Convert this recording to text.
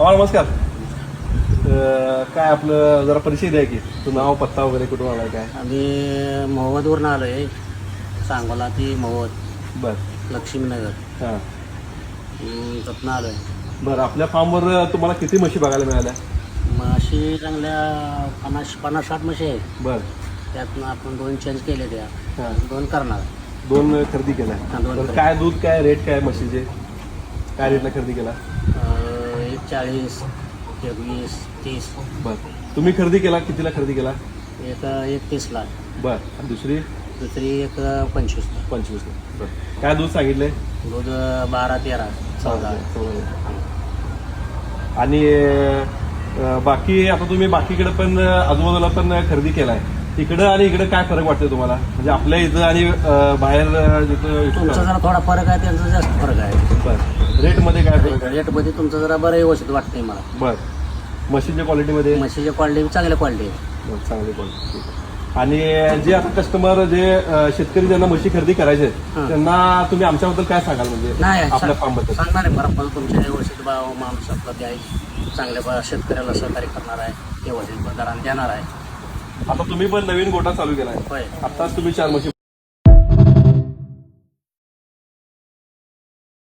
मामा नमस्कार. काय आपलं जरा परिचय द्या की, तू नाव पत्ता वगैरे कुठून आलाय काय? आम्ही महोदवरून आलो आहे. सांगोला ती महोद बर. लक्ष्मीनगर हां. तिथनं आलो आहे. बरं, आपल्या फार्मवर तुम्हाला किती म्हशी बघायला मिळाल्या? म्हशी चांगल्या 50-60 म्हशी आहेत. बर. त्यातनं आपण 2 चेंज केले त्या, हां. 2 करणार. 2 खरेदी केल्या. हां, 2 बरं, काय दूध काय रेट काय म्हशीचे? काय रेटला खरेदी केला? 140, 20, 30. बरं, तुम्ही खरेदी केला कितीला खरेदी केला? एक 31ला, बरं, आणि दुसरी दुसरी एक 25ला. 25ला. बरं, काय दूध सांगितले? दूध 12, 13, 14. आणि बाकी आता तुम्ही बाकीकडे पण आजूबाजूला पण खरेदी केलाय, तिकडं आणि इकडे काय फरक वाटतोय तुम्हाला? म्हणजे आपल्या इथं आणि बाहेर जिथं तुमचा जरा थोडा फरक आहे, त्यांचा जास्त फरक आहे. बरं, रेटमध्ये काय फरक आहे? रेटमध्ये तुमचं जरा बरं व्यवस्थित वाटतंय मला. बरं, मशीनच्या क्वालिटीमध्ये? म्हशीच्या क्वालिटी चांगल्या क्वालिटी आहे. चांगली क्वालिटी. आणि जे आता कस्टमर जे शेतकरी ज्यांना म्हशी खरेदी करायचे हां. त्यांना तुम्ही आमच्याबद्दल काय सांगाल? म्हणजे नाही आपल्या फार्मबद्दल सांगणार आहे. बरं, तुमच्या व्यवस्थित भाव माणूस आपला ते आहे, चांगल्या शेतकऱ्याला सहकार्य करणार आहे, व्यवस्थित दराने देणार आहे. आता तुम्ही पण नवीन गोठा चालू केलाय, होय. आताच तुम्ही 4 म्हशी